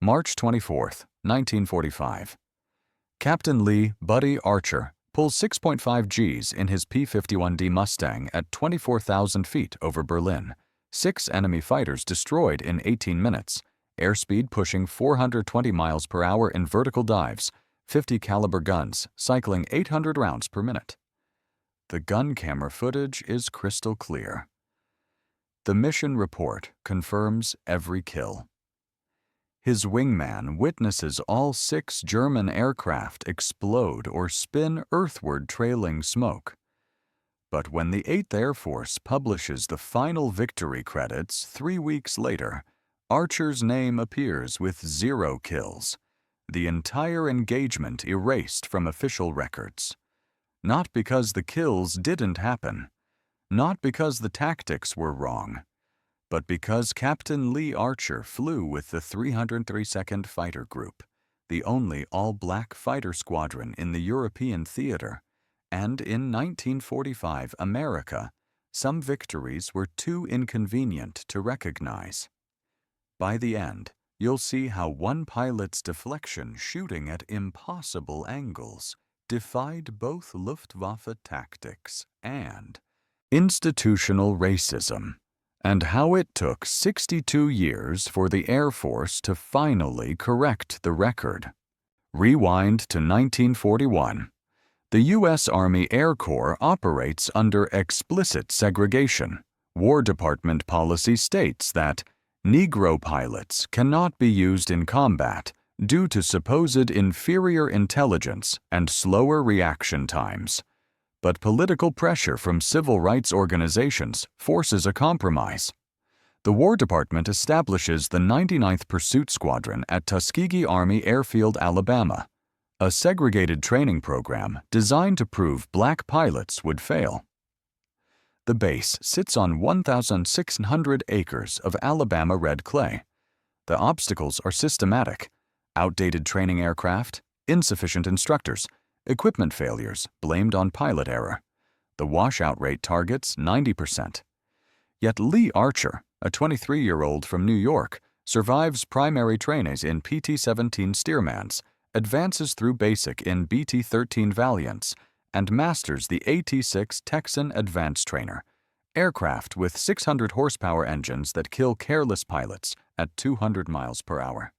March 24, 1945. Captain Lee "Buddy" Archer pulls 6.5 Gs in his P-51D Mustang at 24,000 feet over Berlin. 6 enemy fighters destroyed in 18 minutes. Airspeed pushing 420 miles per hour in vertical dives. 50 caliber guns cycling 800 rounds per minute. The gun camera footage is crystal clear. The mission report confirms every kill. His wingman witnesses all 6 German aircraft explode or spin earthward, trailing smoke. But when the 8th Air Force publishes the final victory credits 3 weeks later, Archer's name appears with 0 kills. The entire engagement erased from official records. Not because the kills didn't happen, not because the tactics were wrong, but because Captain Lee Archer flew with the 332nd Fighter Group, the only all-black fighter squadron in the European theater, and in 1945 America, some victories were too inconvenient to recognize. By the end, you'll see how one pilot's deflection shooting at impossible angles defied both Luftwaffe tactics and institutional racism, and how it took 62 years for the Air Force to finally correct the record. Rewind to 1941. The U.S. Army Air Corps operates under explicit segregation. War Department policy states that Negro pilots cannot be used in combat due to supposed inferior intelligence and slower reaction times. But political pressure from civil rights organizations forces a compromise. The War Department establishes the 99th Pursuit Squadron at Tuskegee Army Airfield, Alabama, a segregated training program designed to prove black pilots would fail. The base sits on 1,600 acres of Alabama red clay. The obstacles are systematic: outdated training aircraft, insufficient instructors, equipment failures blamed on pilot error. The washout rate targets 90%. Yet Lee Archer, a 23-year-old from New York, survives primary trainings in PT-17 Stearmans, advances through basic in BT-13 Valiants, and masters the AT-6 Texan Advanced Trainer, aircraft with 600 horsepower engines that kill careless pilots at 200 miles per hour.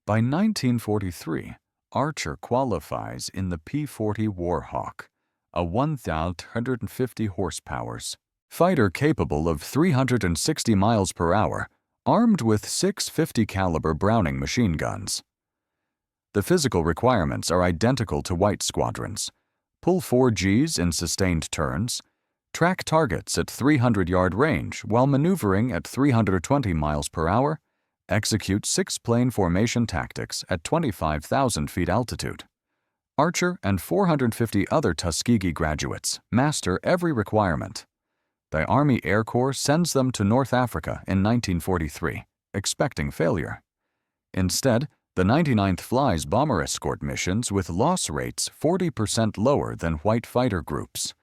By 1943, Archer qualifies in the P-40 Warhawk, a 1,150 horsepower fighter capable of 360 miles per hour, armed with 650 caliber Browning machine guns. The physical requirements are identical to white squadrons. Pull 4 Gs in sustained turns, track targets at 300-yard range while maneuvering at 320 miles per hour, execute 6-plane formation tactics at 25,000 feet altitude. Archer and 450 other Tuskegee graduates master every requirement. The Army Air Corps sends them to North Africa in 1943, expecting failure. Instead, the 99th flies bomber escort missions with loss rates 40% lower than white fighter groups.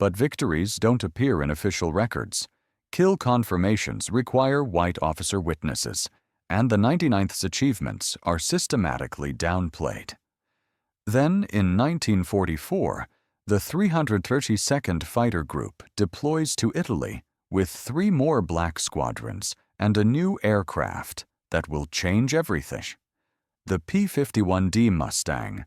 But victories don't appear in official records. Kill confirmations require white officer witnesses, and the 99th's achievements are systematically downplayed. Then, in 1944, the 332nd Fighter Group deploys to Italy with 3 more black squadrons and a new aircraft that will change everything: the P-51D Mustang.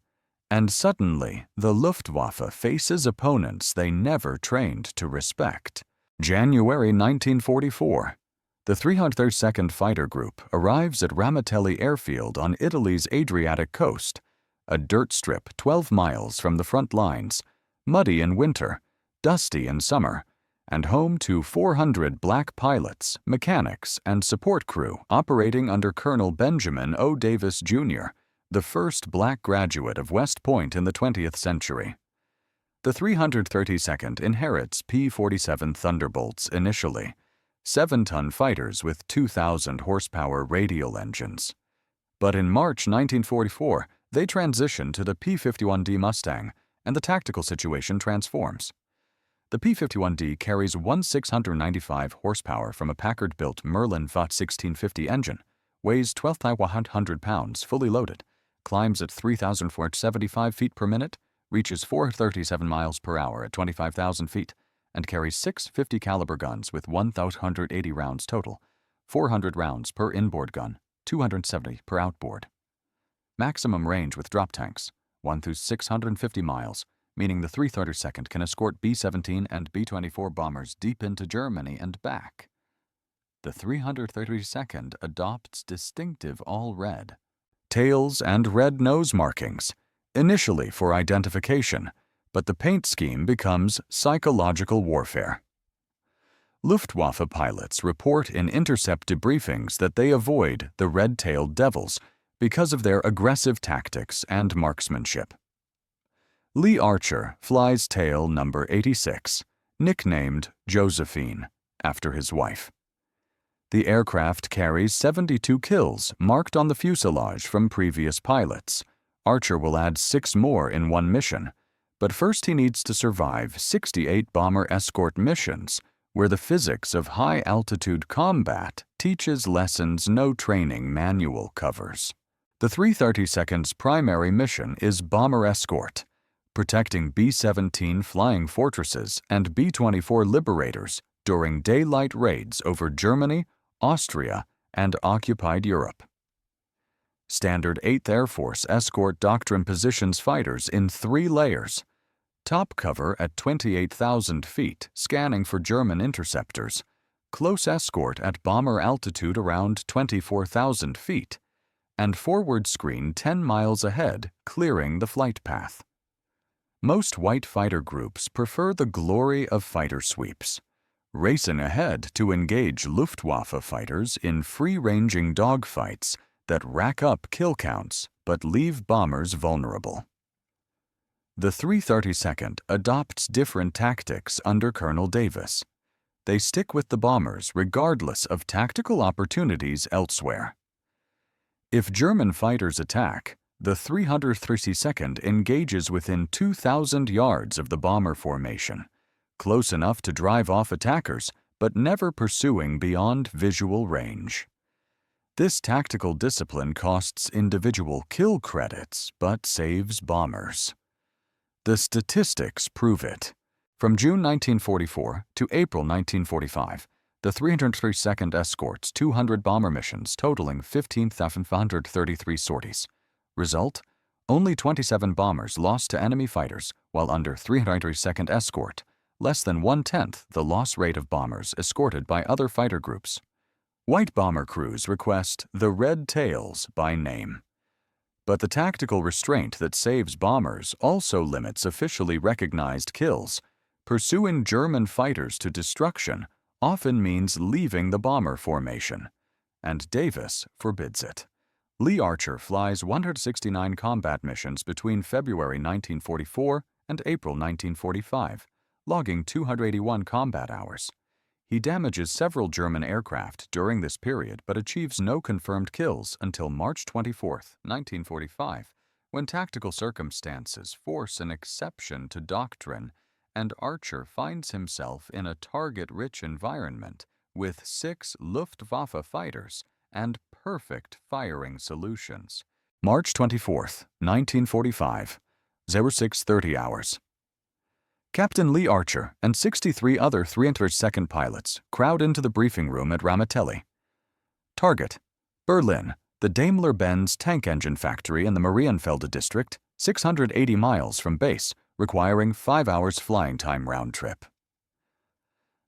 And suddenly, the Luftwaffe faces opponents they never trained to respect. January 1944. The 332nd Fighter Group arrives at Ramitelli Airfield on Italy's Adriatic coast, a dirt strip 12 miles from the front lines, muddy in winter, dusty in summer, and home to 400 black pilots, mechanics, and support crew operating under Colonel Benjamin O. Davis, Jr., the first black graduate of West Point in the 20th century. The 332nd inherits P-47 Thunderbolts initially, 7-ton fighters with 2,000 horsepower radial engines. But in March 1944, they transition to the P-51D Mustang, and the tactical situation transforms. The P-51D carries 1,695 horsepower from a Packard-built Merlin Vought 1650 engine, weighs 12,100 pounds, fully loaded, climbs at 3,475 feet per minute, reaches 437 miles per hour at 25,000 feet, and carries 6 50 caliber guns with 1,180 rounds total, 400 rounds per inboard gun, 270 per outboard. Maximum range with drop tanks, 1 through 650 miles, meaning the 332nd can escort B-17 and B-24 bombers deep into Germany and back. The 332nd adopts distinctive all-red tails and red nose markings, initially for identification, but the paint scheme becomes psychological warfare. Luftwaffe pilots report in intercept debriefings that they avoid the red-tailed devils because of their aggressive tactics and marksmanship. Lee Archer flies tail number 86, nicknamed Josephine, after his wife. The aircraft carries 72 kills marked on the fuselage from previous pilots. Archer will add 6 more in one mission, but first he needs to survive 68 bomber escort missions where the physics of high-altitude combat teaches lessons no training manual covers. The 332nd's primary mission is bomber escort, protecting B-17 flying fortresses and B-24 liberators during daylight raids over Germany, Austria, and occupied Europe. Standard 8th Air Force Escort Doctrine positions fighters in 3 layers. Top cover at 28,000 feet, scanning for German interceptors. Close escort at bomber altitude around 24,000 feet. And forward screen 10 miles ahead, clearing the flight path. Most white fighter groups prefer the glory of fighter sweeps, racing ahead to engage Luftwaffe fighters in free-ranging dogfights that rack up kill counts but leave bombers vulnerable. The 332nd adopts different tactics under Colonel Davis. They stick with the bombers regardless of tactical opportunities elsewhere. If German fighters attack, the 332nd engages within 2,000 yards of the bomber formation, close enough to drive off attackers, but never pursuing beyond visual range. This tactical discipline costs individual kill credits, but saves bombers. The statistics prove it. From June 1944 to April 1945, the 332nd escorts 200 bomber missions totaling 15,533 sorties. Result: only 27 bombers lost to enemy fighters while under 332nd escort, less than 1/10 the loss rate of bombers escorted by other fighter groups. White bomber crews request the Red Tails by name. But the tactical restraint that saves bombers also limits officially recognized kills. Pursuing German fighters to destruction often means leaving the bomber formation, and Davis forbids it. Lee Archer flies 169 combat missions between February 1944 and April 1945, logging 281 combat hours. He damages several German aircraft during this period but achieves no confirmed kills until March 24, 1945, when tactical circumstances force an exception to doctrine, and Archer finds himself in a target-rich environment with 6 Luftwaffe fighters and perfect firing solutions. March 24, 1945, 0630 hours. Captain Lee Archer and 63 other 302nd pilots crowd into the briefing room at Ramitelli. Target: Berlin, the Daimler-Benz tank engine factory in the Marienfelde district, 680 miles from base, requiring 5 hours flying time round trip.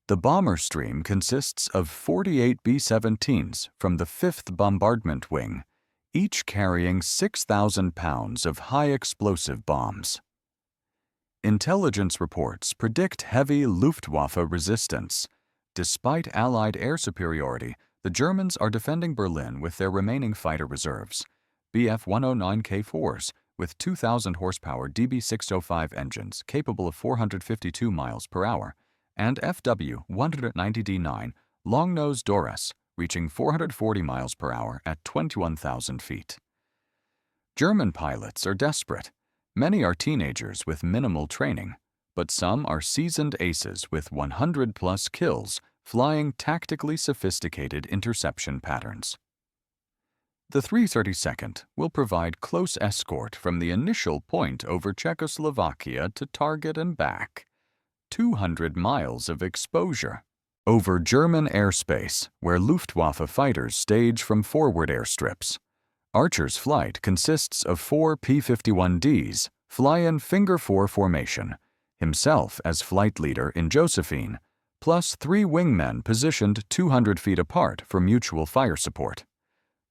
The bomber stream consists of 48 B-17s from the 5th Bombardment Wing, each carrying 6,000 pounds of high-explosive bombs. Intelligence reports predict heavy Luftwaffe resistance. Despite Allied air superiority, the Germans are defending Berlin with their remaining fighter reserves, Bf-109K4s with 2,000 horsepower DB605 engines capable of 452 miles per hour, and FW-190D9 long-nose Doris reaching 440 miles per hour at 21,000 feet. German pilots are desperate. Many are teenagers with minimal training, but some are seasoned aces with 100-plus kills flying tactically sophisticated interception patterns. The 332nd will provide close escort from the initial point over Czechoslovakia to target and back. 200 miles of exposure. Over German airspace, where Luftwaffe fighters stage from forward airstrips. Archer's flight consists of 4 P-51Ds, fly-in finger 4 formation, himself as flight leader in Josephine, plus 3 wingmen positioned 200 feet apart for mutual fire support.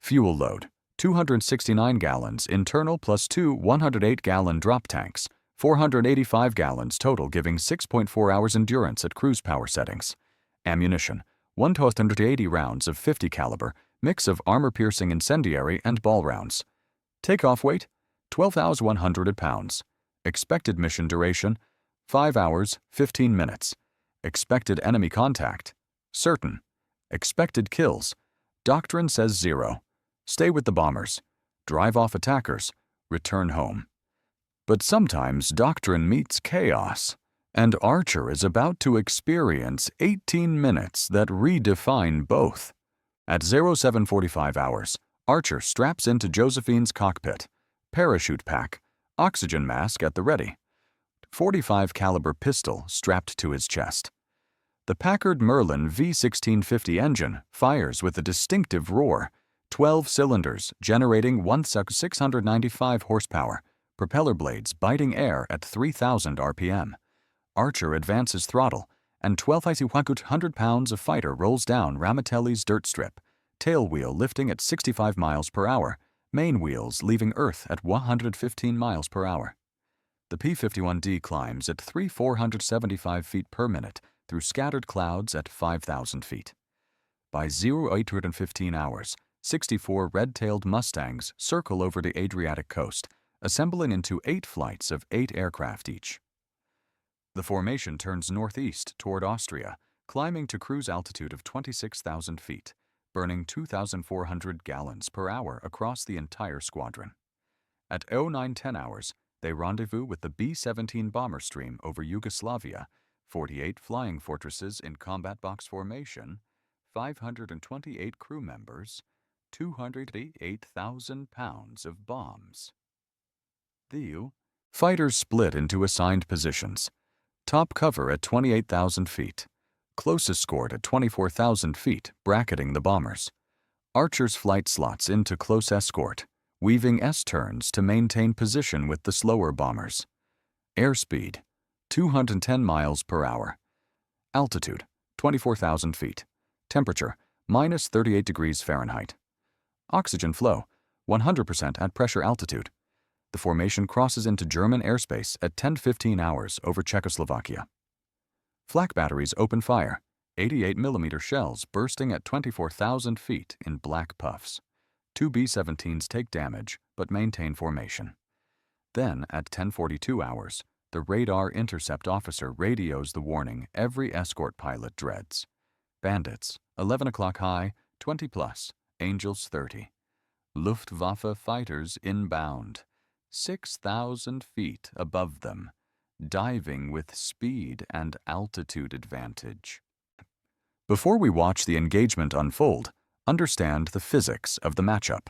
Fuel load, 269 gallons internal plus 2 108-gallon drop tanks, 485 gallons total, giving 6.4 hours endurance at cruise power settings. Ammunition, 180 rounds of 50 caliber, mix of armor-piercing incendiary and ball rounds. Takeoff weight, 12,100 pounds. Expected mission duration, 5 hours, 15 minutes. Expected enemy contact, certain. Expected kills, Doctrine says 0. Stay with the bombers. Drive off attackers. Return home. But sometimes Doctrine meets chaos, and Archer is about to experience 18 minutes that redefine both. At 0745 hours, Archer straps into Josephine's cockpit, parachute pack, oxygen mask at the ready, 45 caliber pistol strapped to his chest. The Packard Merlin V1650 engine fires with a distinctive roar, 12 cylinders generating 695 horsepower, propeller blades biting air at 3,000 RPM. Archer advances throttle, and 1,200 pounds of fighter rolls down Ramitelli's dirt strip, tail wheel lifting at 65 miles per hour, main wheels leaving Earth at 115 miles per hour. The P-51D climbs at 475 feet per minute through scattered clouds at 5,000 feet. By 0815 hours, 64 red-tailed Mustangs circle over the Adriatic coast, assembling into 8 flights of 8 aircraft each. The formation turns northeast toward Austria, climbing to cruise altitude of 26,000 feet, burning 2,400 gallons per hour across the entire squadron. At 0910 hours, they rendezvous with the B-17 bomber stream over Yugoslavia, 48 flying fortresses in combat box formation, 528 crew members, 288,000 pounds of bombs. Fighters split into assigned positions. Top cover at 28,000 feet. Close escort at 24,000 feet, bracketing the bombers. Archer's flight slots into close escort, weaving S-turns to maintain position with the slower bombers. Airspeed, 210 miles per hour. Altitude, 24,000 feet. Temperature, minus 38 degrees Fahrenheit. Oxygen flow, 100% at pressure altitude. The formation crosses into German airspace at 10:15 hours over Czechoslovakia. Flak batteries open fire, 88mm shells bursting at 24,000 feet in black puffs. 2 B-17s take damage but maintain formation. Then, at 10:42 hours, the radar intercept officer radios the warning every escort pilot dreads. Bandits, 11 o'clock high, 20 plus, Angels 30. Luftwaffe fighters inbound, 6,000 feet above them, diving with speed and altitude advantage. Before we watch the engagement unfold, understand the physics of the matchup.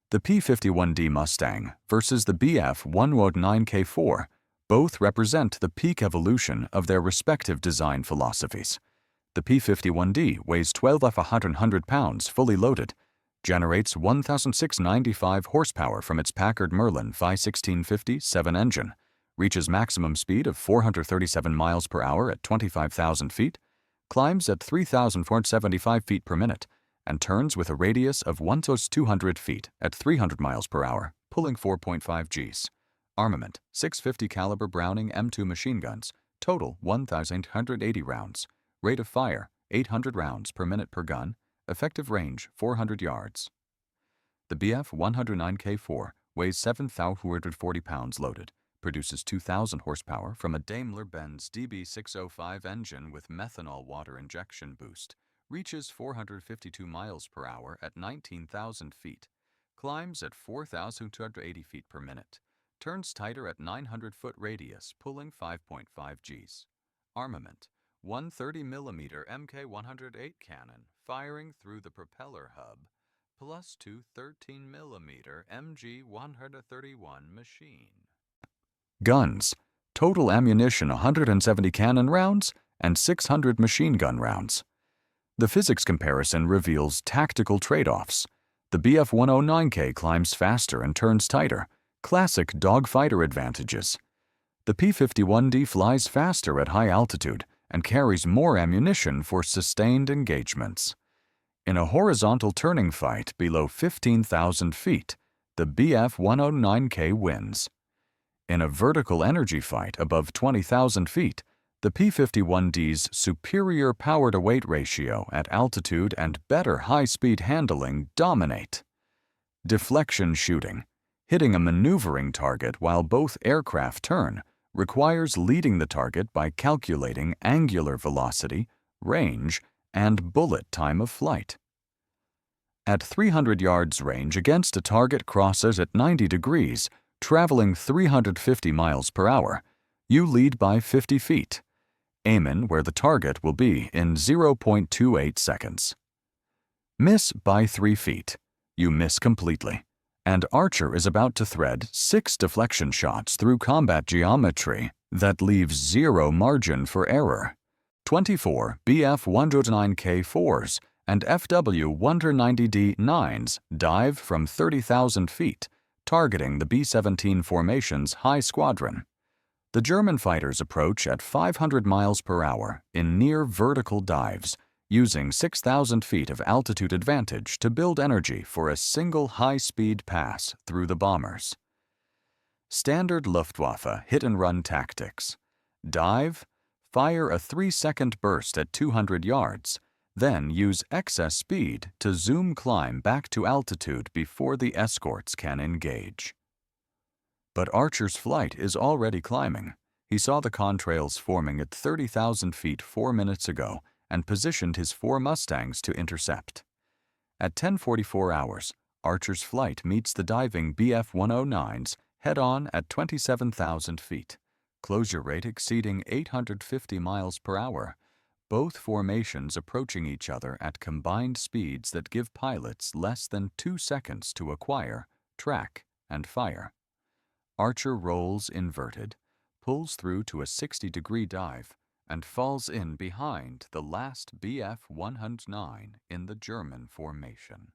The P-51D Mustang versus the Bf-109K4 both represent the peak evolution of their respective design philosophies. The P-51D weighs 12,100 pounds fully loaded, generates 1,695 horsepower from its Packard Merlin V1650-7 engine, reaches maximum speed of 437 miles per hour at 25,000 feet, climbs at 3,475 feet per minute, and turns with a radius of 1,200 feet at 300 miles per hour, pulling 4.5 Gs. Armament, 650 caliber Browning M2 machine guns, total 1,880 rounds. Rate of fire, 800 rounds per minute per gun. Effective range, 400 yards. The Bf-109K4 weighs 7,440 pounds loaded, produces 2,000 horsepower from a Daimler-Benz DB605 engine with methanol water injection boost, reaches 452 miles per hour at 19,000 feet, climbs at 4,280 feet per minute, turns tighter at 900-foot radius, pulling 5.5 Gs. Armament, 130mm Mk108 cannon firing through the propeller hub, plus two 13mm MG-131 machine. Guns. Total ammunition 170 cannon rounds and 600 machine gun rounds. The physics comparison reveals tactical trade-offs. The Bf-109K climbs faster and turns tighter, classic dogfighter advantages. The P-51D flies faster at high altitude and carries more ammunition for sustained engagements. In a horizontal turning fight below 15,000 feet, the Bf-109K wins. In a vertical energy fight above 20,000 feet, the P-51D's superior power-to-weight ratio at altitude and better high-speed handling dominate. Deflection shooting, hitting a maneuvering target while both aircraft turn, requires leading the target by calculating angular velocity, range, and bullet time of flight. At 300 yards range against a target crosses at 90 degrees, traveling 350 miles per hour, you lead by 50 feet. Aim where the target will be in 0.28 seconds. Miss by 3 feet. You miss completely. And Archer is about to thread 6 deflection shots through combat geometry that leaves zero margin for error. 24 Bf-109K-4s and FW-190D-9s dive from 30,000 feet, targeting the B-17 formation's high squadron. The German fighters approach at 500 miles per hour in near vertical dives, using 6,000 feet of altitude advantage to build energy for a single high-speed pass through the bombers. Standard Luftwaffe hit-and-run tactics. Dive, fire a 3-second burst at 200 yards, then use excess speed to zoom climb back to altitude before the escorts can engage. But Archer's flight is already climbing. He saw the contrails forming at 30,000 feet 4 minutes ago and positioned his 4 Mustangs to intercept. At 10:44 hours, Archer's flight meets the diving Bf-109s head-on at 27,000 feet, closure rate exceeding 850 miles per hour, both formations approaching each other at combined speeds that give pilots less than 2 seconds to acquire, track, and fire. Archer rolls inverted, pulls through to a 60-degree dive, and falls in behind the last Bf-109 in the German formation.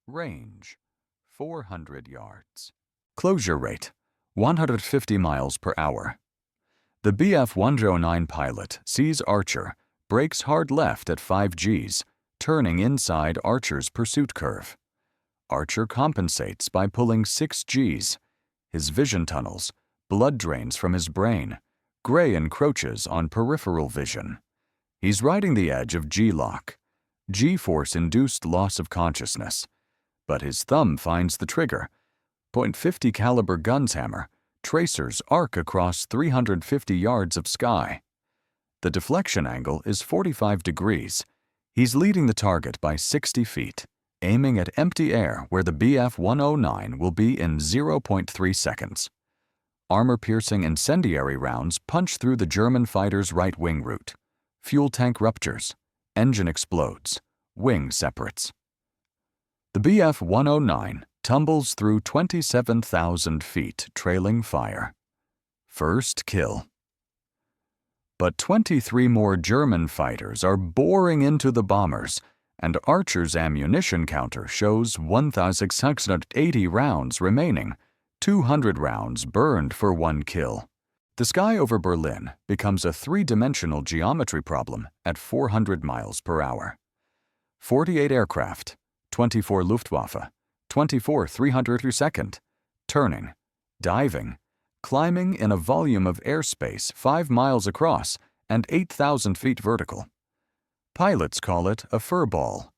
Range, 400 yards. Closure rate, 150 miles per hour. The Bf-109 pilot sees Archer, brakes hard left at 5 Gs, turning inside Archer's pursuit curve. Archer compensates by pulling 6 Gs. His vision tunnels, blood drains from his brain, gray encroaches on peripheral vision. He's riding the edge of G-lock, G-force-induced loss of consciousness. But his thumb finds the trigger. .50 caliber guns hammer, tracers arc across 350 yards of sky. The deflection angle is 45 degrees. He's leading the target by 60 feet. Aiming at empty air where the Bf-109 will be in 0.3 seconds. Armor-piercing incendiary rounds punch through the German fighter's right wing root. Fuel tank ruptures. Engine explodes. Wing separates. The Bf-109 tumbles through 27,000 feet, trailing fire. First kill. But 23 more German fighters are boring into the bombers, and Archer's ammunition counter shows 1,680 rounds remaining, 200 rounds burned for 1 kill. The sky over Berlin becomes a 3-dimensional geometry problem at 400 miles per hour. 48 aircraft, 24 Luftwaffe, 24 302nd, turning, diving, climbing in a volume of airspace 5 miles across and 8,000 feet vertical. Pilots call it a furball,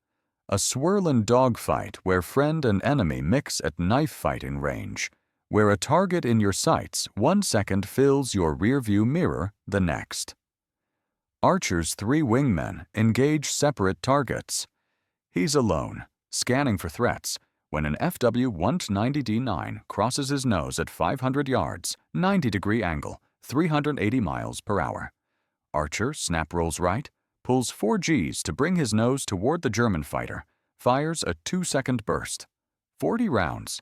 a swirling dogfight where friend and enemy mix at knife-fighting range, where a target in your sights 1 second fills your rearview mirror the next. Archer's 3 wingmen engage separate targets. He's alone, scanning for threats, when an FW-190D-9 crosses his nose at 500 yards, 90-degree angle, 380 miles per hour. Archer snap rolls right, pulls 4 Gs to bring his nose toward the German fighter, fires a 2-second burst. 40 rounds.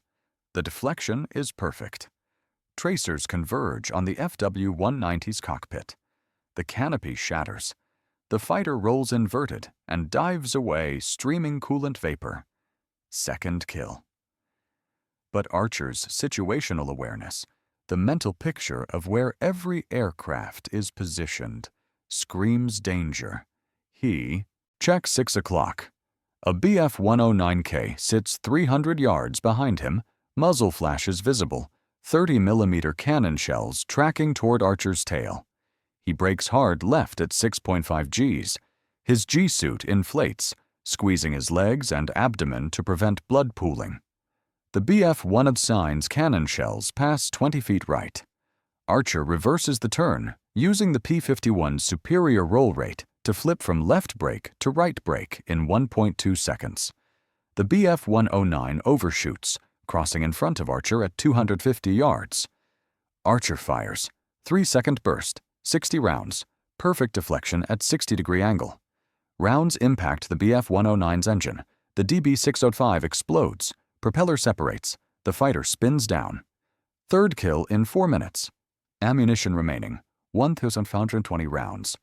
The deflection is perfect. Tracers converge on the FW-190's cockpit. The canopy shatters. The fighter rolls inverted and dives away, streaming coolant vapor. Second kill. But Archer's situational awareness, the mental picture of where every aircraft is positioned, screams danger. He checks 6 o'clock. A BF-109K sits 300 yards behind him, muzzle flashes visible, 30mm cannon shells tracking toward Archer's tail. He brakes hard left at 6.5 Gs. His G-suit inflates, squeezing his legs and abdomen to prevent blood pooling. The BF-109's cannon shells pass 20 feet right. Archer reverses the turn, using the P-51's superior roll rate to flip from left brake to right brake in 1.2 seconds. The BF-109 overshoots, crossing in front of Archer at 250 yards. Archer fires. 3-second burst, 60 rounds, perfect deflection at 60-degree angle. Rounds impact the BF-109's engine. The DB-605 explodes, propeller separates, the fighter spins down. Third kill in 4 minutes. Ammunition remaining, 1,520 rounds.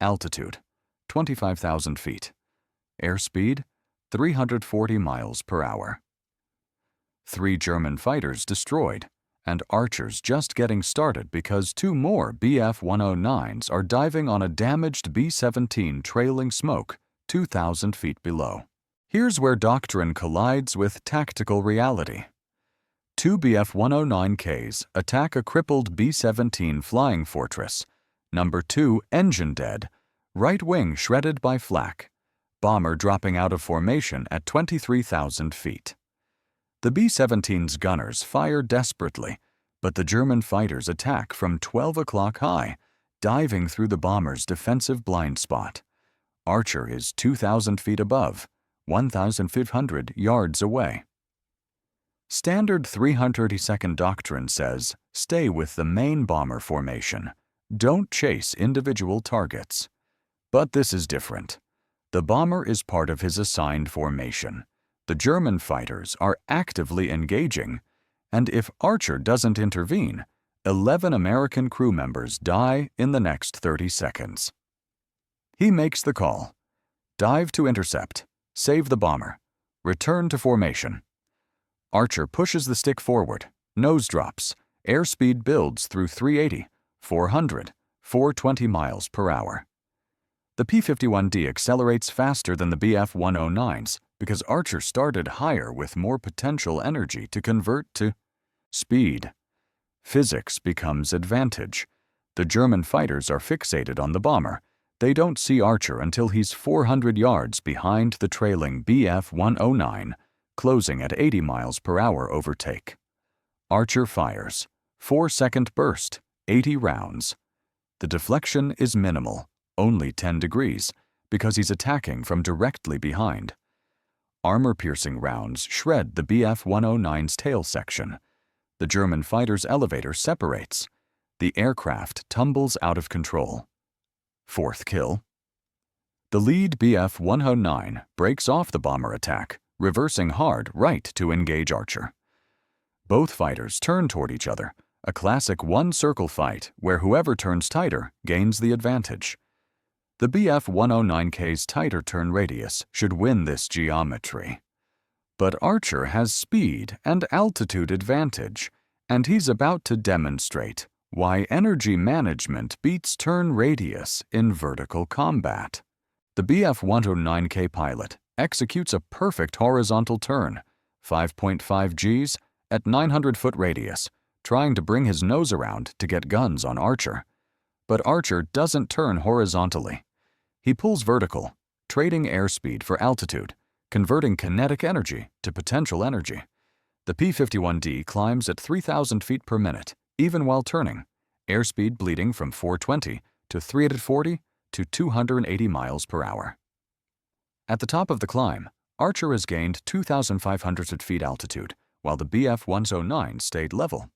Altitude, 25,000 feet. Airspeed, 340 miles per hour. 3 German fighters destroyed, and Archer's just getting started because 2 more BF-109s are diving on a damaged B-17 trailing smoke 2,000 feet below. Here's where Doctrine collides with tactical reality. 2 BF-109Ks attack a crippled B-17 flying fortress. Number 2 engine dead, right wing shredded by flak, bomber dropping out of formation at 23,000 feet. The B-17's gunners fire desperately, but the German fighters attack from 12 o'clock high, diving through the bomber's defensive blind spot. Archer is 2,000 feet above, 1,500 yards away. Standard 332nd Doctrine says, stay with the main bomber formation. Don't chase individual targets. But this is different. The bomber is part of his assigned formation. The German fighters are actively engaging, and if Archer doesn't intervene, 11 American crew members die in the next 30 seconds. He makes the call. Dive to intercept. Save the bomber. Return to formation. Archer pushes the stick forward. Nose drops. Airspeed builds through 380, 400, 420 miles per hour. The P-51D accelerates faster than the BF-109s because Archer started higher with more potential energy to convert to speed. Physics becomes advantage. The German fighters are fixated on the bomber. They don't see Archer until he's 400 yards behind the trailing BF-109, closing at 80 miles per hour overtake. Archer fires. 4-second burst, 80 rounds. The deflection is minimal, only 10 degrees, because he's attacking from directly behind. Armor-piercing rounds shred the BF-109's tail section. The German fighter's elevator separates. The aircraft tumbles out of control. Fourth kill. The lead BF-109 breaks off the bomber attack, reversing hard right to engage Archer. Both fighters turn toward each other, a classic one-circle fight where whoever turns tighter gains the advantage. The BF-109K's tighter turn radius should win this geometry. But Archer has speed and altitude advantage, and he's about to demonstrate why energy management beats turn radius in vertical combat. The BF-109K pilot executes a perfect horizontal turn, 5.5 Gs at 900-foot radius, trying to bring his nose around to get guns on Archer. But Archer doesn't turn horizontally. He pulls vertical, trading airspeed for altitude, converting kinetic energy to potential energy. The P-51D climbs at 3,000 feet per minute, even while turning, airspeed bleeding from 420 to 340 to 280 miles per hour. At the top of the climb, Archer has gained 2,500 feet altitude, while the BF-109 stayed level.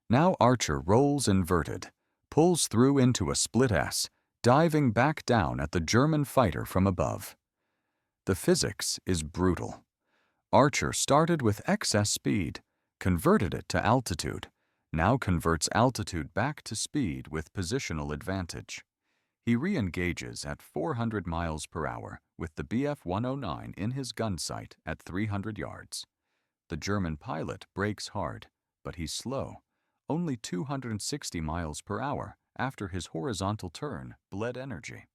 Now Archer rolls inverted, pulls through into a split S, diving back down at the German fighter from above. The physics is brutal. Archer started with excess speed, converted it to altitude, now converts altitude back to speed with positional advantage. He re-engages at 400 miles per hour with the Bf-109 in his gun sight at 300 yards. The German pilot brakes hard, but he's slow, only 260 miles per hour after his horizontal turn bled energy.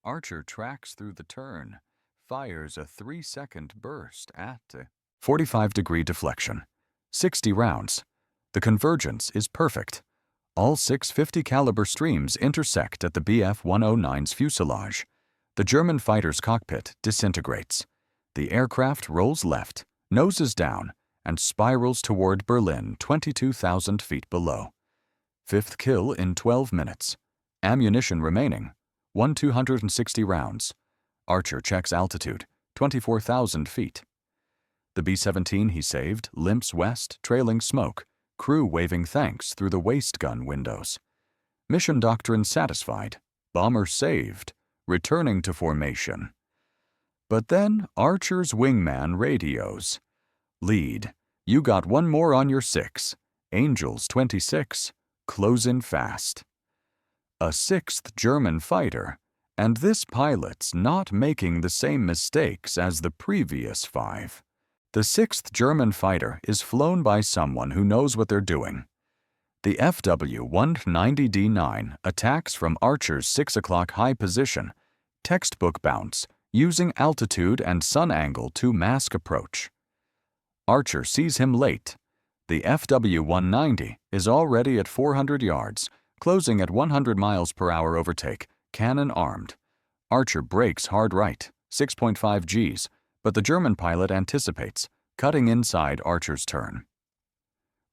Archer tracks through the turn, fires a 3-second burst at 45-degree deflection, 60 rounds. The convergence is perfect. All 650 caliber streams intersect at the Bf-109's fuselage. The German fighter's cockpit disintegrates. The aircraft rolls left, noses down, and spirals toward Berlin 22,000 feet below. Fifth kill in 12 minutes. Ammunition remaining, 260 rounds. Archer checks altitude, 24,000 feet. The B-17 he saved limps west, trailing smoke, crew waving thanks through the waist gun windows. Mission doctrine satisfied, bomber saved, returning to formation. But then Archer's wingman radios. Lead, you got one more on your 6. Angels 26, close in fast. A 6th German fighter, and this pilot's not making the same mistakes as the previous 5. The 6th German fighter is flown by someone who knows what they're doing. The FW-190D9 attacks from Archer's 6 o'clock high position, textbook bounce, using altitude and sun angle to mask approach. Archer sees him late. The FW-190 is already at 400 yards, closing at 100 miles per hour overtake, cannon armed. Archer brakes hard right, 6.5 Gs, but the German pilot anticipates, cutting inside Archer's turn.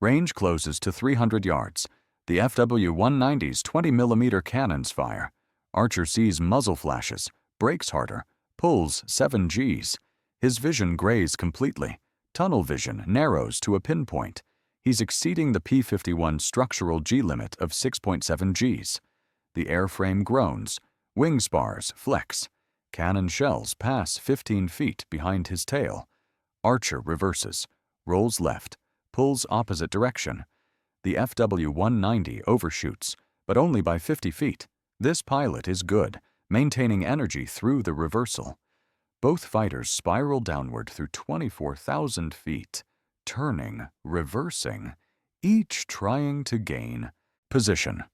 Range closes to 300 yards. The FW-190's 20mm cannons fire. Archer sees muzzle flashes, brakes harder, pulls 7 Gs. His vision grays completely. Tunnel vision narrows to a pinpoint. He's exceeding the P-51 structural G limit of 6.7 Gs. The airframe groans. Wing spars flex. Cannon shells pass 15 feet behind his tail. Archer reverses, rolls left, pulls opposite direction. The FW-190 overshoots, but only by 50 feet. This pilot is good, maintaining energy through the reversal. Both fighters spiral downward through 24,000 feet, turning, reversing, each trying to gain position.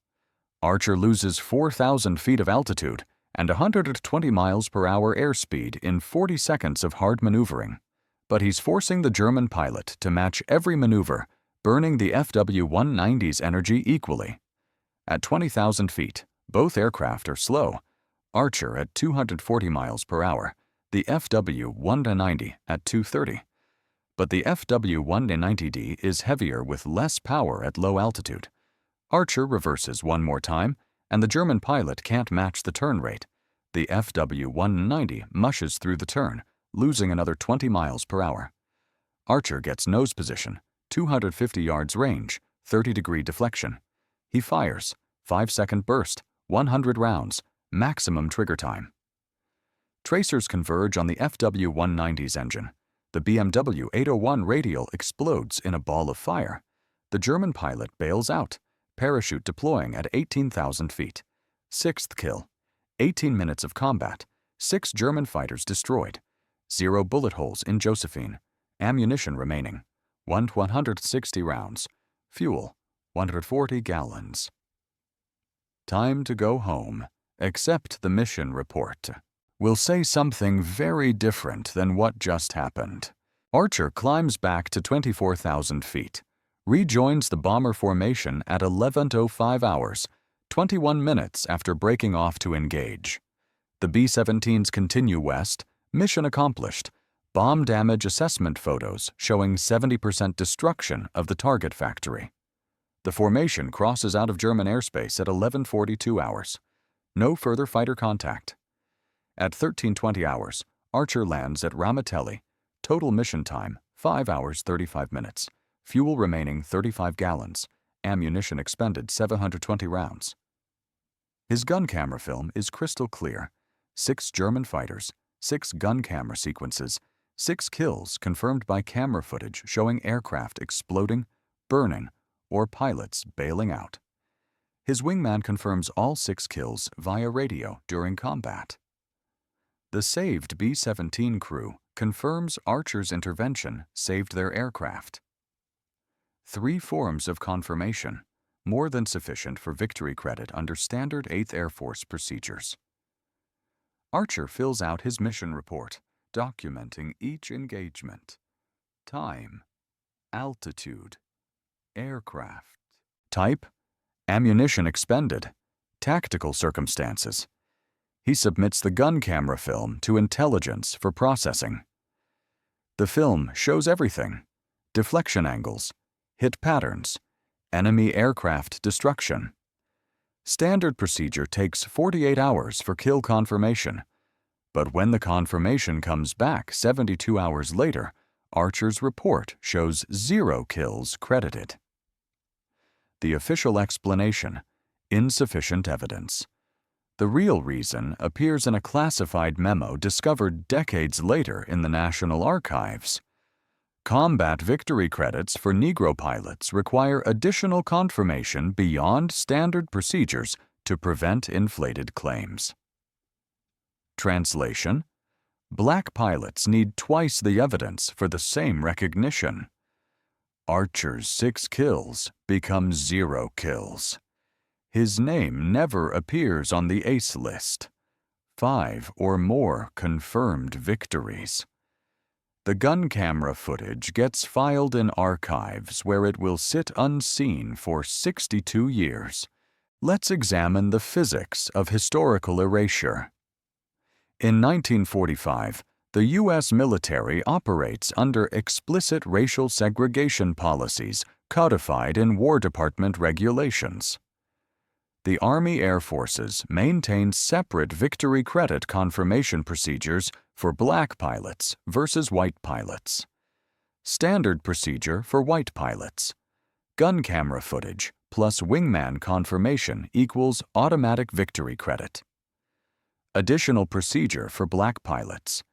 Archer loses 4,000 feet of altitude and 120 miles per hour airspeed in 40 seconds of hard maneuvering. But he's forcing the German pilot to match every maneuver, burning the FW-190's energy equally. At 20,000 feet, both aircraft are slow. Archer at 240 miles per hour, the FW-190 at 230. But the FW-190D is heavier with less power at low altitude. Archer reverses one more time, and the German pilot can't match the turn rate. The FW-190 mushes through the turn, losing another 20 miles per hour. Archer gets nose position, 250 yards range, 30-degree deflection. He fires, 5-second burst, 100 rounds, maximum trigger time. Tracers converge on the FW-190's engine. The BMW 801 radial explodes in a ball of fire. The German pilot bails out, parachute deploying at 18,000 feet. 6th kill. 18 minutes of combat. 6 German fighters destroyed. 0 bullet holes in Josephine. Ammunition remaining. 160 rounds. Fuel, 140 gallons. Time to go home. Accept the mission report. We'll say something very different than what just happened. Archer climbs back to 24,000 feet. Rejoins the bomber formation at 11:05 hours, 21 minutes after breaking off to engage. The B-17s continue west, mission accomplished. Bomb damage assessment photos showing 70% destruction of the target factory. The formation crosses out of German airspace at 11:42 hours. No further fighter contact. At 13:20 hours, Archer lands at Ramatelli. Total mission time, 5 hours 35 minutes. Fuel remaining 35 gallons. Ammunition expended 720 rounds. His gun camera film is crystal clear. 6 German fighters, 6 gun camera sequences, 6 kills confirmed by camera footage showing aircraft exploding, burning, or pilots bailing out. His wingman confirms all 6 kills via radio during combat. The saved B-17 crew confirms Archer's intervention saved their aircraft. 3 forms of confirmation, more than sufficient for victory credit under standard 8th Air Force procedures. Archer fills out his mission report, documenting each engagement. Time, altitude, aircraft, type, ammunition expended, tactical circumstances. He submits the gun camera film to intelligence for processing. The film shows everything: deflection angles, hit patterns, enemy aircraft destruction. Standard procedure takes 48 hours for kill confirmation, but when the confirmation comes back 72 hours later, Archer's report shows 0 kills credited. The official explanation: insufficient evidence. The real reason appears in a classified memo discovered decades later in the National Archives. Combat victory credits for Negro pilots require additional confirmation beyond standard procedures to prevent inflated claims. Translation: Black pilots need twice the evidence for the same recognition. Archer's 6 kills become 0 kills. His name never appears on the ACE list. 5 or more confirmed victories. The gun camera footage gets filed in archives where it will sit unseen for 62 years. Let's examine the physics of historical erasure. In 1945, the U.S. military operates under explicit racial segregation policies codified in War Department regulations. The Army Air Forces maintain separate victory credit confirmation procedures for black pilots versus white pilots. Standard procedure for white pilots: gun camera footage plus wingman confirmation equals automatic victory credit. Additional procedure for black pilots: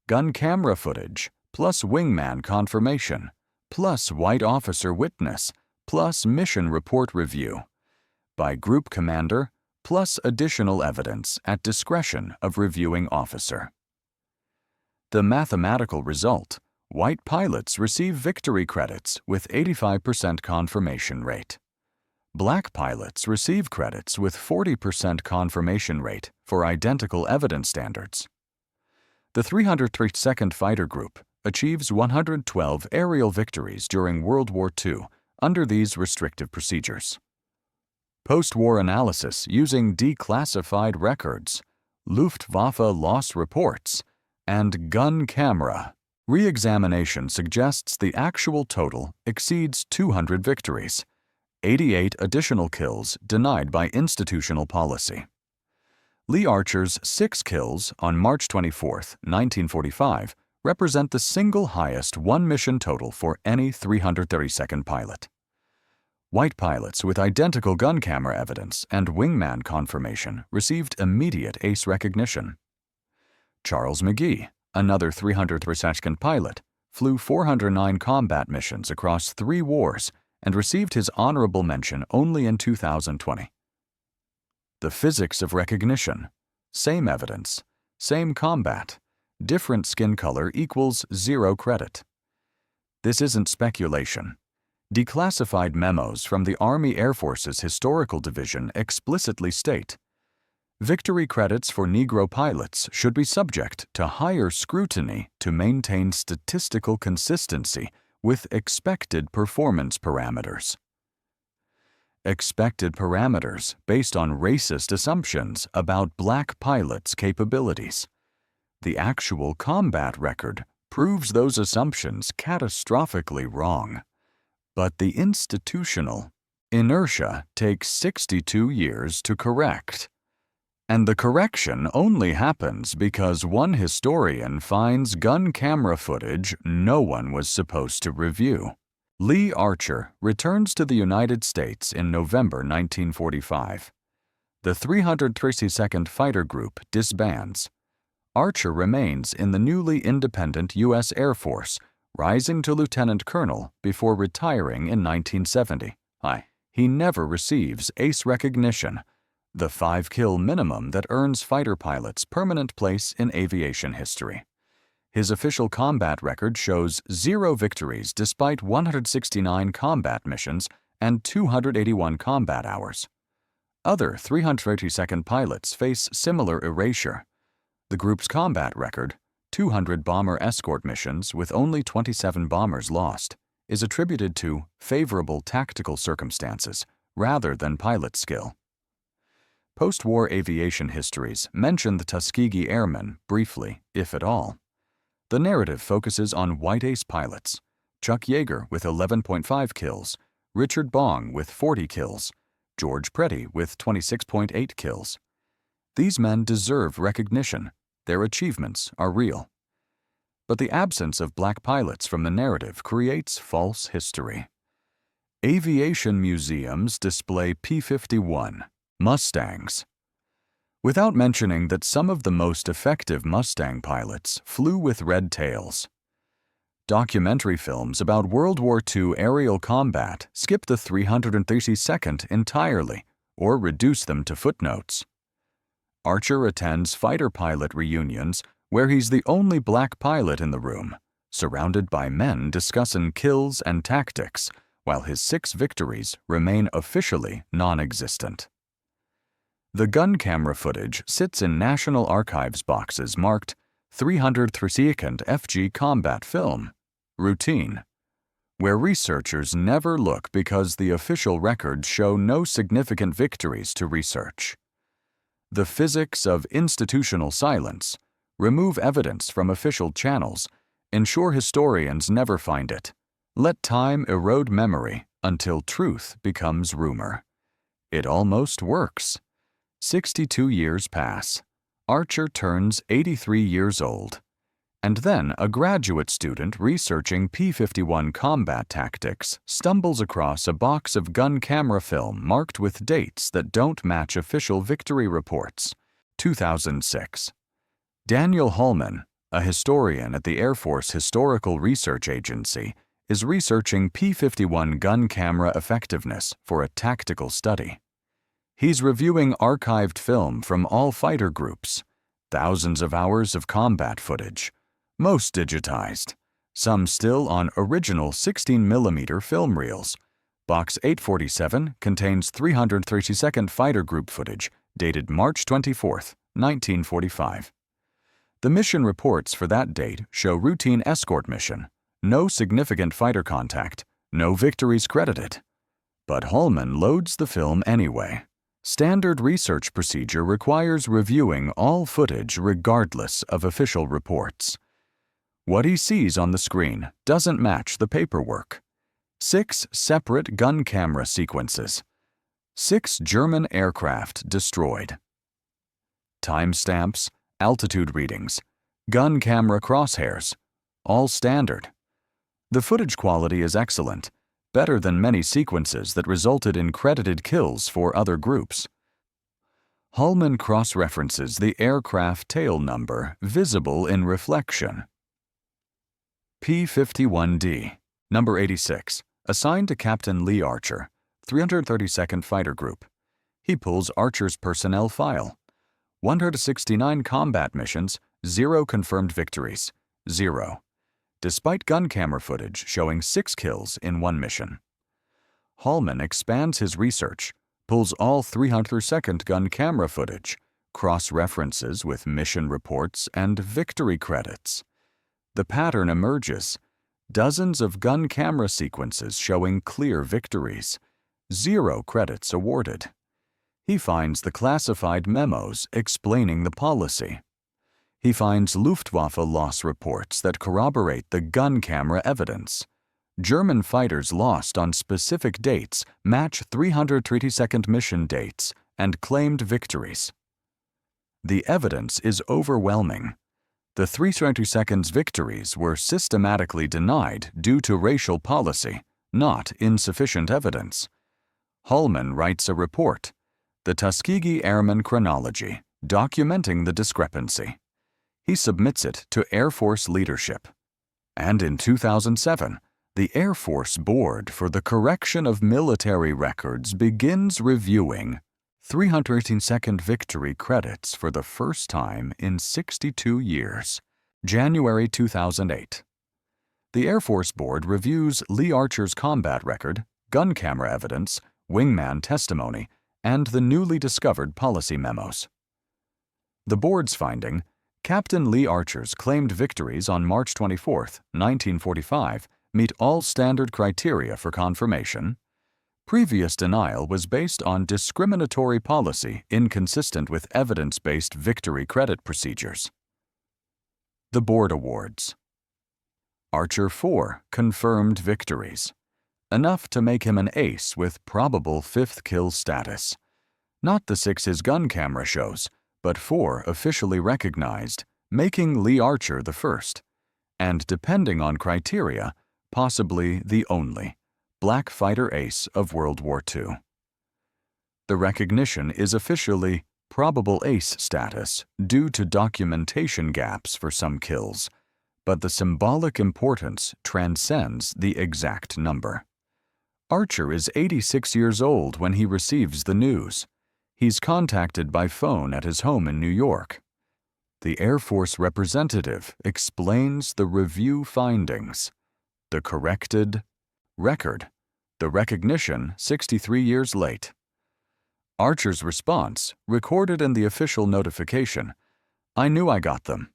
gun camera footage plus wingman confirmation plus white officer witness plus mission report review by group commander plus additional evidence at discretion of reviewing officer. The mathematical result: white pilots receive victory credits with 85% confirmation rate. Black pilots receive credits with 40% confirmation rate for identical evidence standards. The 332nd Fighter Group achieves 112 aerial victories during World War II under these restrictive procedures. Post-war analysis using declassified records, Luftwaffe loss reports, and gun camera re-examination suggests the actual total exceeds 200 victories, 88 additional kills denied by institutional policy. Lee Archer's 6 kills on March 24, 1945, represent the single highest one-mission total for any 332nd pilot. White pilots with identical gun camera evidence and wingman confirmation received immediate ace recognition. Charles McGee, another 332nd pilot, flew 409 combat missions across 3 wars and received his honorable mention only in 2020. The physics of recognition: same evidence, same combat, different skin color equals 0 credit. This isn't speculation. Declassified memos from the Army Air Force's Historical Division explicitly state, victory credits for Negro pilots should be subject to higher scrutiny to maintain statistical consistency with expected performance parameters. Expected parameters based on racist assumptions about black pilots' capabilities. The actual combat record proves those assumptions catastrophically wrong. But the institutional inertia takes 62 years to correct. And the correction only happens because one historian finds gun camera footage no one was supposed to review. Lee Archer returns to the United States in November 1945. The 332nd Fighter Group disbands. Archer remains in the newly independent U.S. Air Force, rising to lieutenant colonel before retiring in 1970. He never receives ace recognition, the 5-kill minimum that earns fighter pilots permanent place in aviation history. His official combat record shows 0 victories despite 169 combat missions and 281 combat hours. Other 332nd pilots face similar erasure. The group's combat record, 200 bomber escort missions with only 27 bombers lost, is attributed to favorable tactical circumstances rather than pilot skill. Post-war aviation histories mention the Tuskegee Airmen briefly, if at all. The narrative focuses on white ace pilots, Chuck Yeager with 11.5 kills, Richard Bong with 40 kills, George Preddy with 26.8 kills. These men deserve recognition. Their achievements are real. But the absence of black pilots from the narrative creates false history. Aviation museums display P-51 Mustangs, without mentioning that some of the most effective Mustang pilots flew with red tails. Documentary films about World War II aerial combat skip the 332nd entirely or reduce them to footnotes. Archer attends fighter pilot reunions where he's the only black pilot in the room, surrounded by men discussing kills and tactics, while his 6 victories remain officially non-existent. The gun camera footage sits in National Archives boxes marked 332nd FG Combat Film, Routine, where researchers never look because the official records show no significant victories to research. The physics of institutional silence, remove evidence from official channels, ensure historians never find it, let time erode memory until truth becomes rumor. It almost works. 62 years pass. Archer turns 83 years old. And then a graduate student researching P-51 combat tactics stumbles across a box of gun camera film marked with dates that don't match official victory reports. 2006. Daniel Hallman, a historian at the Air Force Historical Research Agency, is researching P-51 gun camera effectiveness for a tactical study. He's reviewing archived film from all fighter groups, thousands of hours of combat footage, most digitized, some still on original 16mm film reels. Box 847 contains 332nd Fighter Group footage dated March 24, 1945. The mission reports for that date show routine escort mission, no significant fighter contact, no victories credited. But Hallman loads the film anyway. Standard research procedure requires reviewing all footage regardless of official reports. What he sees on the screen doesn't match the paperwork. 6 separate gun camera sequences. 6 German aircraft destroyed. Timestamps, altitude readings, gun camera crosshairs, all standard. The footage quality is excellent, better than many sequences that resulted in credited kills for other groups. Hallman cross-references the aircraft tail number visible in reflection. P-51D, number 86, assigned to Captain Lee Archer, 332nd Fighter Group. He pulls Archer's personnel file. 169 combat missions, 0 confirmed victories, 0. Despite gun camera footage showing 6 kills in 1 mission. Hallman expands his research, pulls all 302nd gun camera footage, cross-references with mission reports and victory credits. The pattern emerges. Dozens of gun camera sequences showing clear victories. 0 credits awarded. He finds the classified memos explaining the policy. He finds Luftwaffe loss reports that corroborate the gun camera evidence. German fighters lost on specific dates match 332nd mission dates and claimed victories. The evidence is overwhelming. The 332nd's victories were systematically denied due to racial policy, not insufficient evidence. Hallman writes a report, the Tuskegee Airman Chronology, documenting the discrepancy. He submits it to Air Force leadership. And in 2007, the Air Force Board for the Correction of Military Records begins reviewing 382nd Victory credits for the first time in 62 years. January 2008. The Air Force Board reviews Lee Archer's combat record, gun camera evidence, wingman testimony, and the newly discovered policy memos. The board's finding: Captain Lee Archer's claimed victories on March 24, 1945, meet all standard criteria for confirmation. Previous denial was based on discriminatory policy inconsistent with evidence-based victory credit procedures. The Board Awards. Archer 4 confirmed victories, enough to make him an ace with probable 5th kill status. Not the 6 his gun camera shows, but 4 officially recognized, making Lee Archer the first, and depending on criteria, possibly the only, black fighter ace of World War II. The recognition is officially probable ace status due to documentation gaps for some kills, but the symbolic importance transcends the exact number. Archer is 86 years old when he receives the news. He's contacted by phone at his home in New York. The Air Force representative explains the review findings. The corrected record. The recognition 63 years late. Archer's response, recorded in the official notification: "I knew I got them.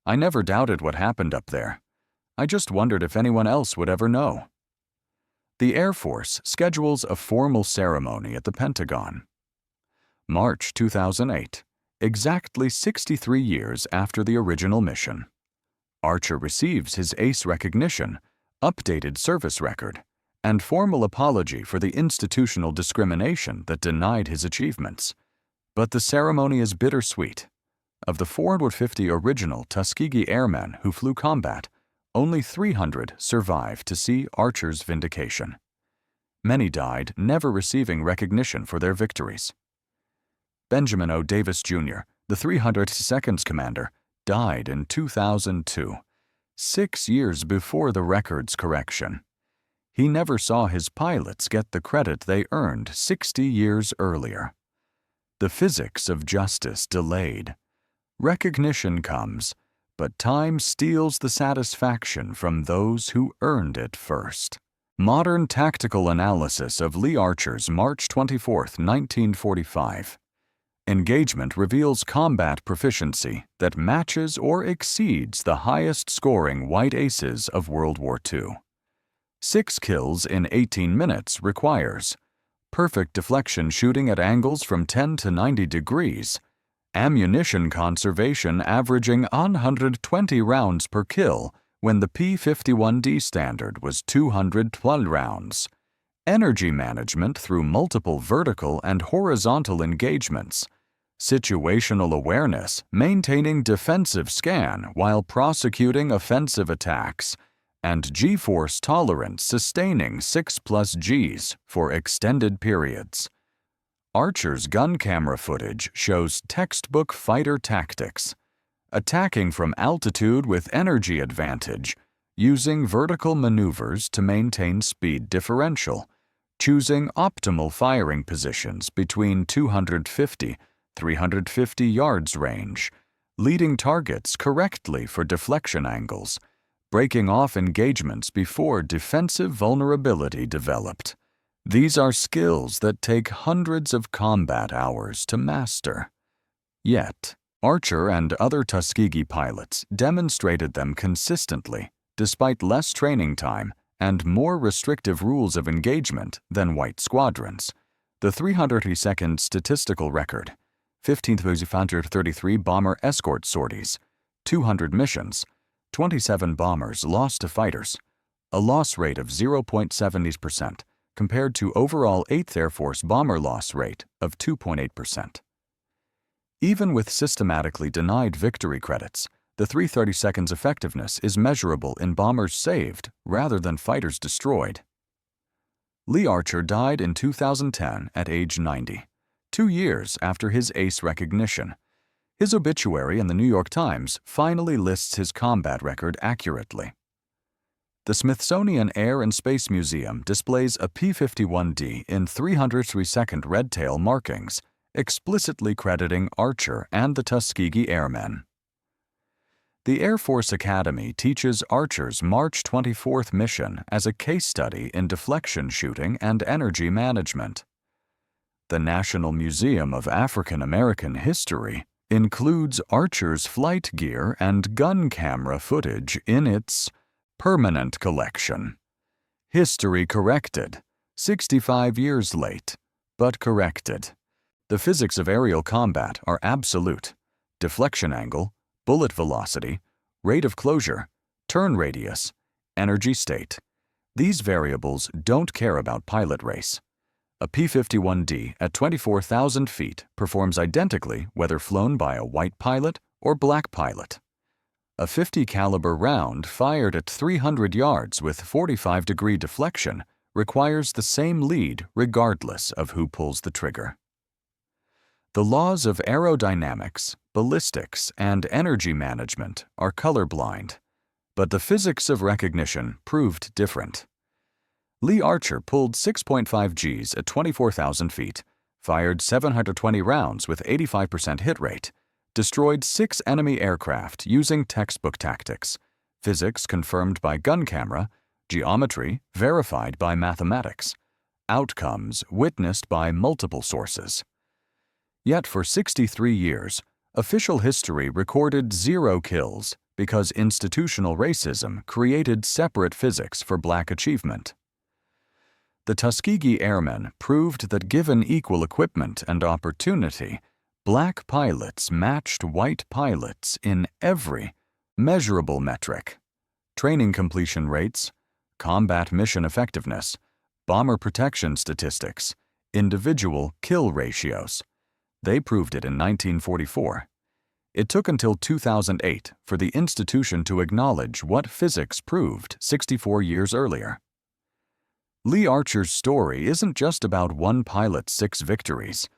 I never doubted what happened up there. I just wondered if anyone else would ever know." The Air Force schedules a formal ceremony at the Pentagon. March 2008, exactly 63 years after the original mission. Archer receives his ace recognition, updated service record, and formal apology for the institutional discrimination that denied his achievements. But the ceremony is bittersweet. Of the 450 original Tuskegee Airmen who flew combat, only 300 survived to see Archer's vindication. Many died never receiving recognition for their victories. Benjamin O. Davis, Jr., the 302nd's commander, died in 2002, 6 years before the record's correction. He never saw his pilots get the credit they earned 60 years earlier. The physics of justice delayed. Recognition comes, but time steals the satisfaction from those who earned it first. Modern tactical analysis of Lee Archer's March 24, 1945. Engagement reveals combat proficiency that matches or exceeds the highest-scoring white aces of World War II. 6 kills in 18 minutes requires perfect deflection shooting at angles from 10 to 90 degrees, ammunition conservation averaging 120 rounds per kill when the P-51D standard was 212 rounds, energy management through multiple vertical and horizontal engagements, situational awareness maintaining defensive scan while prosecuting offensive attacks, and G-force tolerance sustaining 6+ Gs for extended periods. Archer's gun camera footage shows textbook fighter tactics, attacking from altitude with energy advantage, using vertical maneuvers to maintain speed differential, choosing optimal firing positions between 250-350 yards range, leading targets correctly for deflection angles, breaking off engagements before defensive vulnerability developed. These are skills that take hundreds of combat hours to master. Yet, Archer and other Tuskegee pilots demonstrated them consistently, despite less training time and more restrictive rules of engagement than white squadrons. The 302nd statistical record, 15,533 bomber escort sorties, 200 missions, 27 bombers lost to fighters, a loss rate of 0.70% compared to overall 8th Air Force bomber loss rate of 2.8%. Even with systematically denied victory credits, the 332nd's effectiveness is measurable in bombers saved rather than fighters destroyed. Lee Archer died in 2010 at age 90, 2 years after his ace recognition. His obituary in the New York Times finally lists his combat record accurately. The Smithsonian Air and Space Museum displays a P-51D in 302nd Red Tail markings, explicitly crediting Archer and the Tuskegee Airmen. The Air Force Academy teaches Archer's March 24th mission as a case study in deflection shooting and energy management. The National Museum of African American History includes Archer's flight gear and gun camera footage in its permanent collection. History corrected, 65 years late, but corrected. The physics of aerial combat are absolute. Deflection angle, bullet velocity, rate of closure, turn radius, energy state. These variables don't care about pilot race. A P-51D at 24,000 feet performs identically whether flown by a white pilot or black pilot. A .50 caliber round fired at 300 yards with 45-degree deflection requires the same lead regardless of who pulls the trigger. The laws of aerodynamics, ballistics, and energy management are colorblind, but the physics of recognition proved different. Lee Archer pulled 6.5 Gs at 24,000 feet, fired 720 rounds with 85% hit rate, destroyed 6 enemy aircraft using textbook tactics, physics confirmed by gun camera, geometry verified by mathematics, outcomes witnessed by multiple sources. Yet for 63 years, official history recorded 0 kills because institutional racism created separate physics for black achievement. The Tuskegee Airmen proved that given equal equipment and opportunity, black pilots matched white pilots in every measurable metric: training completion rates, combat mission effectiveness, bomber protection statistics, individual kill ratios. They proved it in 1944. It took until 2008 for the institution to acknowledge what physics proved 64 years earlier. Lee Archer's story isn't just about one pilot's 6 victories.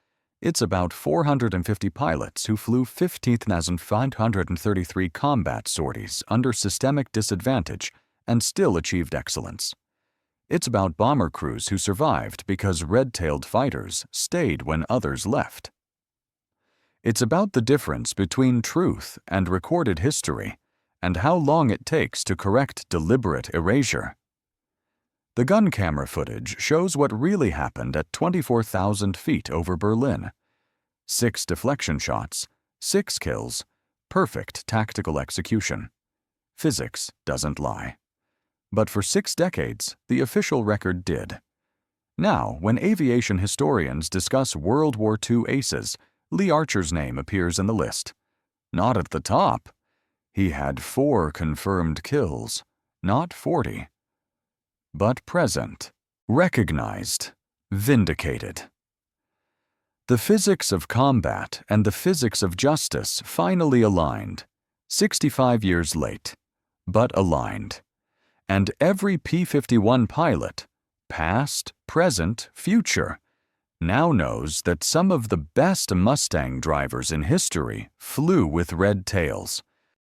It's about 450 pilots who flew 15,533 combat sorties under systemic disadvantage and still achieved excellence. It's about bomber crews who survived because red-tailed fighters stayed when others left. It's about the difference between truth and recorded history and how long it takes to correct deliberate erasure. The gun camera footage shows what really happened at 24,000 feet over Berlin. 6 deflection shots, 6 kills, perfect tactical execution. Physics doesn't lie. But for 6 decades, the official record did. Now, when aviation historians discuss World War II aces, Lee Archer's name appears in the list. Not at the top. He had 4 confirmed kills, not 40. But present, recognized, vindicated. The physics of combat and the physics of justice finally aligned, 65 years late, but aligned. And every P-51 pilot, past, present, future, now knows that some of the best Mustang drivers in history flew with red tails,